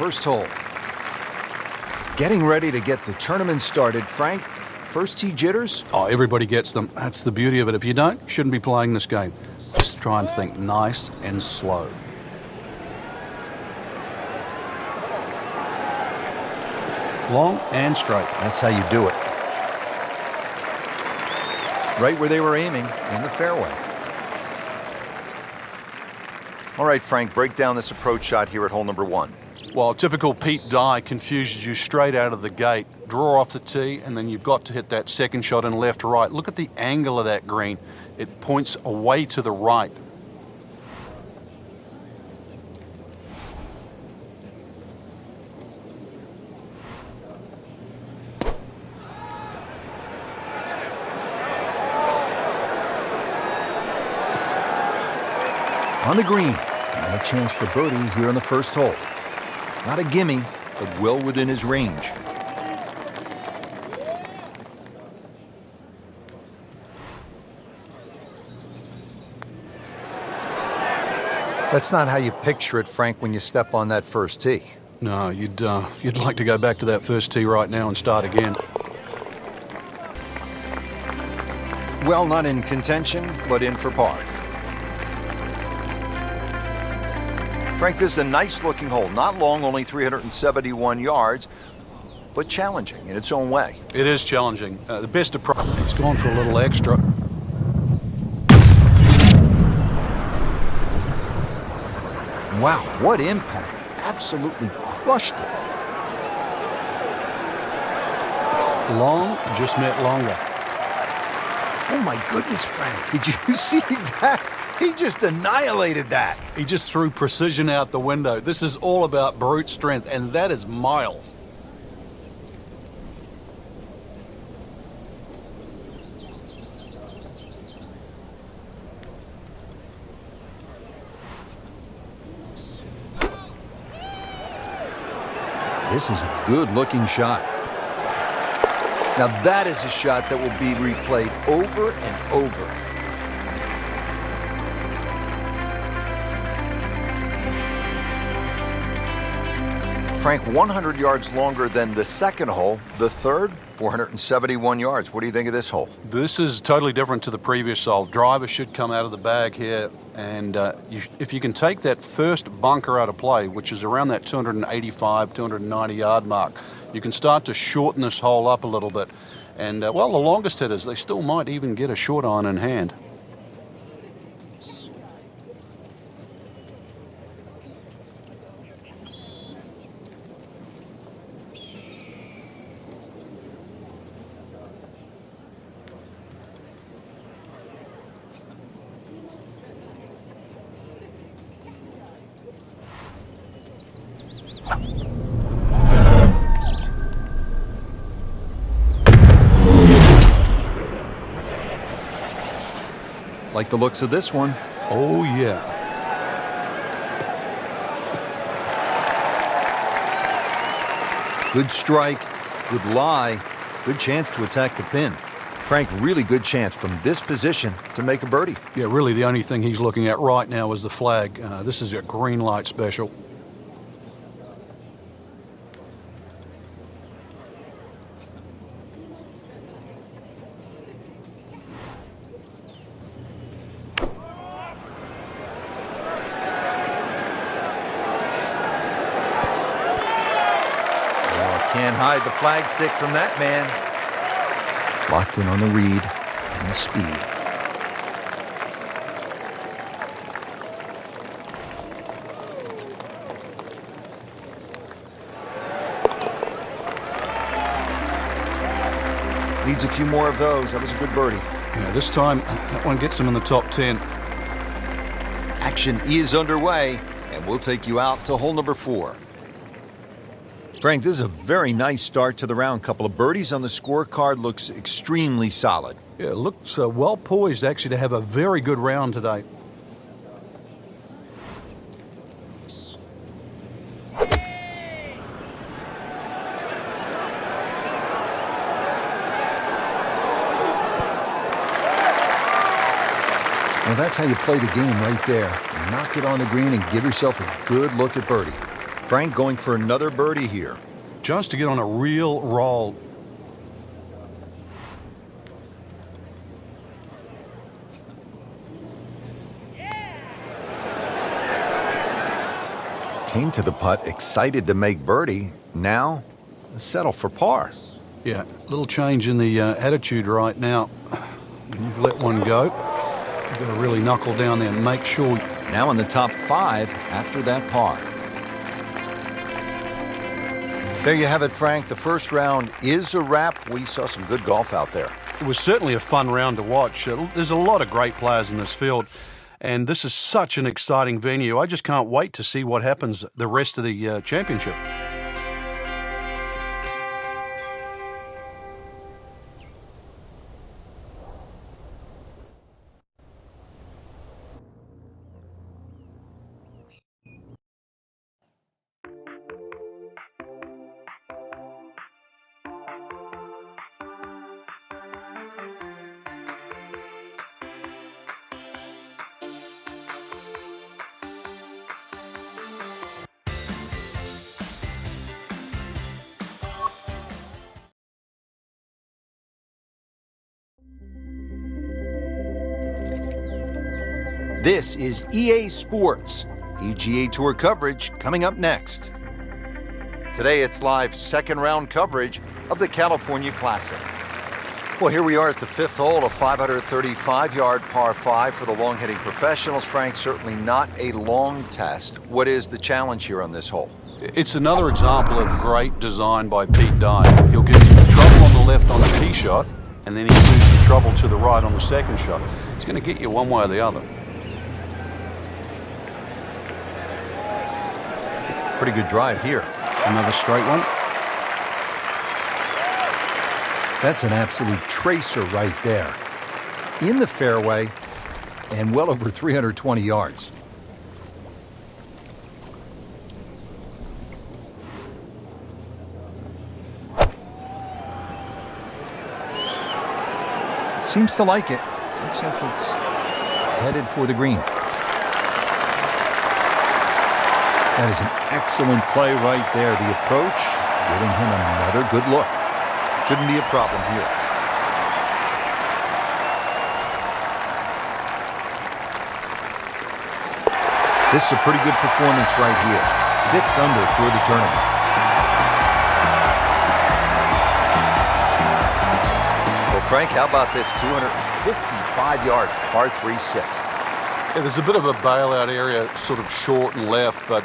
first hole. Getting ready to get the tournament started. Frank, first tee jitters? Oh, everybody gets them. That's the beauty of it. If you don't, you shouldn't be playing this game. Just try and think nice and slow. Long and straight. That's how you do it. Right where they were aiming, in the fairway. All right, Frank, break down this approach shot here at hole number 1. Well, typical Pete Dye confuses you straight out of the gate. Draw off the tee, and then you've got to hit that second shot in left to right. Look at the angle of that green. It points away to the right. On the green, and a chance for birdie here on the first hole. Not a gimme, but well within his range. That's not how you picture it, Frank, when you step on that first tee. No, you'd like to go back to that first tee right now and start again. Well, not in contention, but in for par. Frank, this is a nice-looking hole. Not long, only 371 yards, but challenging in its own way. It is challenging. The best approach. He's gone for a little extra. Wow, what impact. Absolutely crushed it. Long just meant longer. Oh, my goodness, Frank. Did you see that? He just annihilated that. He just threw precision out the window. This is all about brute strength, and that is miles. This is a good-looking shot. Now that is a shot that will be replayed over and over. Frank, 100 yards longer than the second hole. The third, 471 yards. What do you think of this hole? This is totally different to the previous hole. Driver should come out of the bag here, and if you can take that first bunker out of play, which is around that 285, 290 yard mark, you can start to shorten this hole up a little bit. And, well, the longest hitters, they still might even get a short iron in hand. Like the looks of this one. Oh, yeah. Good strike, good lie, good chance to attack the pin. Frank, really good chance from this position to make a birdie. Yeah, really the only thing he's looking at right now is the flag. This is a green light special. Can't hide the flag stick from that man. Locked in on the read and the speed. Needs a few more of those. That was a good birdie. Yeah, this time that one gets him in the top 10. Action is underway, and we'll take you out to hole number 4. Frank, this is a very nice start to the round. Couple of birdies on the scorecard. Looks extremely solid. Yeah, it looks well poised actually to have a very good round today. Well, that's how you play the game right there. Knock it on the green and give yourself a good look at birdie. Frank going for another birdie here. Just to get on a real roll. Came to the putt excited to make birdie. Now, settle for par. Yeah, little change in the attitude right now. You've let one go. You've got to really knuckle down there and make sure. Now in the top 5 after that par. There you have it, Frank. The first round is a wrap. We saw some good golf out there. It was certainly a fun round to watch. There's a lot of great players in this field, and this is such an exciting venue. I just can't wait to see what happens the rest of the championship. This is EA Sports, PGA Tour coverage coming up next. Today it's live second round coverage of the California Classic. Well, here we are at the 5th hole, a 535-yard par 5 for the long-hitting professionals. Frank, certainly not a long test. What is the challenge here on this hole? It's another example of great design by Pete Dye. He'll give you trouble on the left on the tee shot, and then he moves the trouble to the right on the second shot. It's going to get you one way or the other. Pretty good drive here. Another straight one. That's an absolute tracer right there. In the fairway and well over 320 yards. Seems to like it. Looks like it's headed for the green. That is an excellent play right there. The approach, giving him another good look. Shouldn't be a problem here. This is a pretty good performance right here. 6 under for the tournament. Well, Frank, how about this 255-yard par 3 sixth? Yeah, there's a bit of a bailout area, sort of short and left, but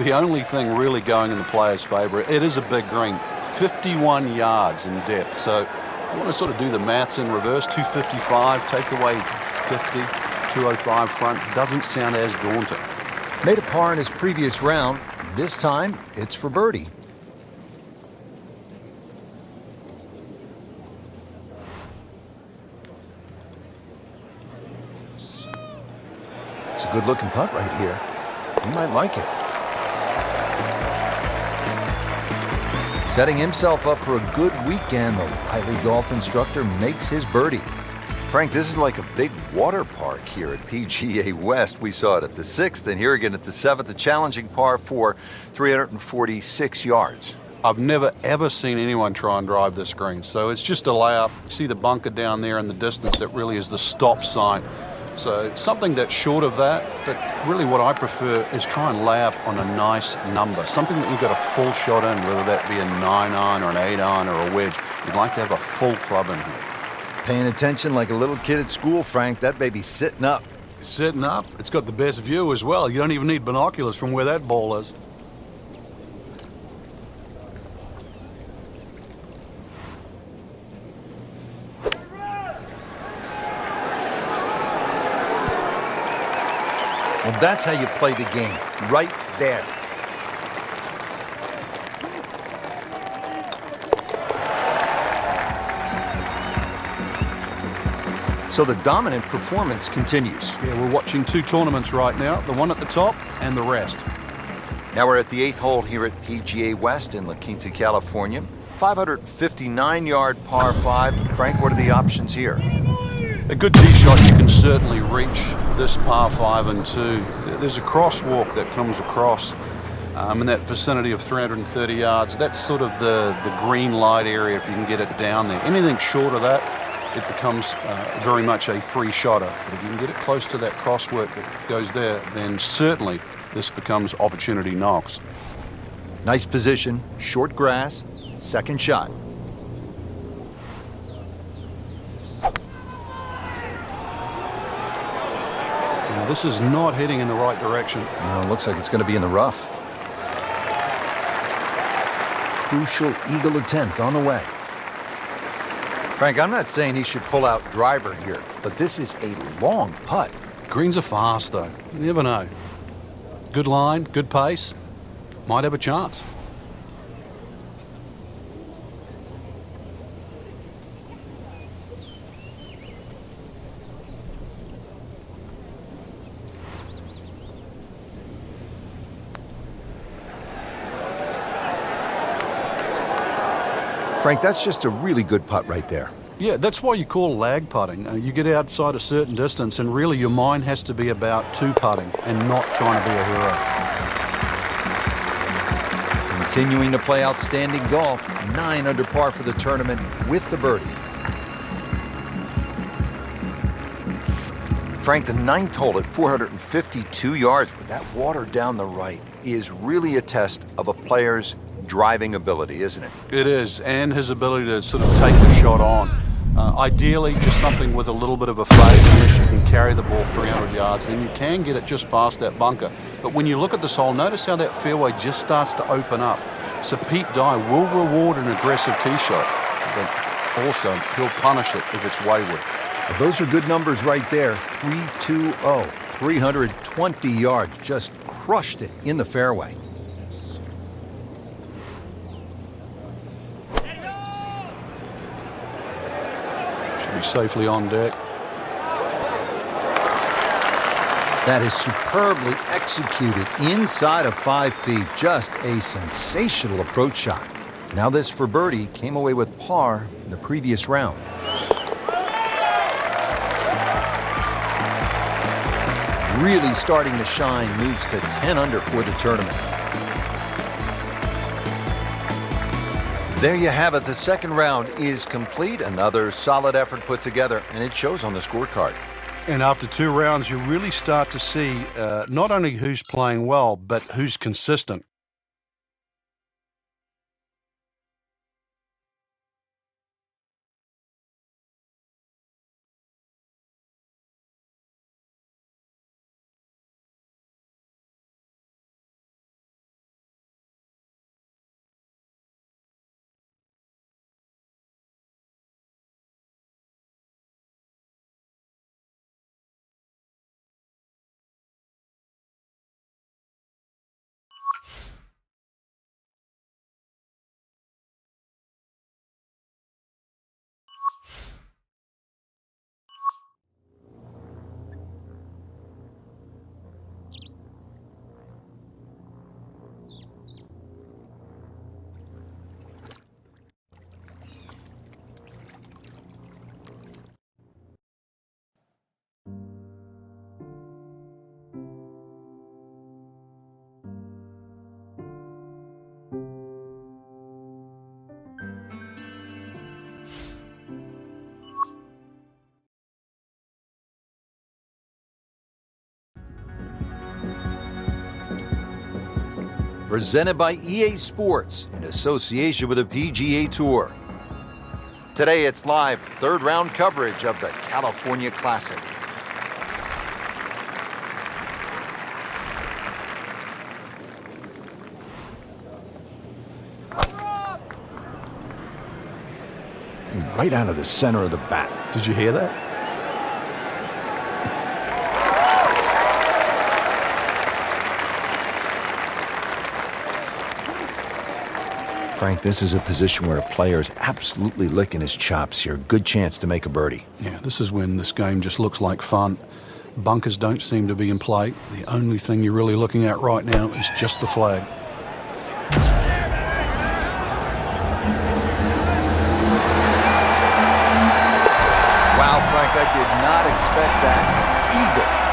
the only thing really going in the player's favour, it is a big green, 51 yards in depth. So you want to sort of do the maths in reverse. 255, take away 50, 205 front. Doesn't sound as daunting. Made a par in his previous round. This time, it's for birdie. It's a good-looking putt right here. You might like it. Setting himself up for a good weekend, the Wiley golf instructor makes his birdie. Frank, this is like a big water park here at PGA West. We saw it at the 6th, and here again at the 7th, a challenging par 4, 346 yards. I've never, ever seen anyone try and drive this green. So it's just a layup. You see the bunker down there in the distance. That really is the stop sign. So something that's short of that, but really what I prefer is try and lay up on a nice number. Something that you've got a full shot in, whether that be a 9-iron or an 8-iron or a wedge. You'd like to have a full club in here. Paying attention like a little kid at school, Frank. That baby's sitting up. Sitting up. It's got the best view as well. You don't even need binoculars from where that ball is. Well, that's how you play the game, right there. So the dominant performance continues. Yeah, we're watching 2 tournaments right now, the one at the top and the rest. Now we're at the 8th hole here at PGA West in La Quinta, California. 559-yard par 5. Frank, what are the options here? A good tee shot, you can certainly reach this par 5 and 2. There's a crosswalk that comes across in that vicinity of 330 yards. That's sort of the green light area if you can get it down there. Anything short of that, it becomes very much a three-shotter. But if you can get it close to that crosswork that goes there, then certainly this becomes opportunity knocks. Nice position, short grass, second shot. Now, this is not heading in the right direction. No, it looks like it's going to be in the rough. Crucial eagle attempt on the way. Frank, I'm not saying he should pull out driver here, but this is a long putt. Greens are fast, though. You never know. Good line, good pace. Might have a chance. Frank, that's just a really good putt right there. Yeah, that's why you call lag putting. You get outside a certain distance and really your mind has to be about two putting and not trying to be a hero. Continuing to play outstanding golf, 9 under par for the tournament with the birdie. Frank, the 9th hole at 452 yards with that water down the right is really a test of a player's driving ability, isn't it? It is, and his ability to sort of take the shot on. Ideally, just something with a little bit of a fade. Yes, you can carry the ball 300 yards, then you can get it just past that bunker. But when you look at this hole, notice how that fairway just starts to open up. So Pete Dye will reward an aggressive tee shot, but also he'll punish it if it's wayward. Well, those are good numbers right there. 320, 320 yards, just crushed it in the fairway. Safely on deck. That is superbly executed inside of 5 feet. Just a sensational approach shot. Now this for birdie came away with par in the previous round. Really starting to shine, moves to 10 under for the tournament. There you have it. The second round is complete. Another solid effort put together, and it shows on the scorecard. And after 2 rounds, you really start to see not only who's playing well, but who's consistent. Presented by EA Sports in association with the PGA Tour. Today it's live third round coverage of the California Classic. Right out of the center of the bat. Did you hear that? Frank, this is a position where a player is absolutely licking his chops here. Good chance to make a birdie. Yeah, this is when this game just looks like fun. Bunkers don't seem to be in play. The only thing you're really looking at right now is just the flag. Wow, Frank, I did not expect that. An eagle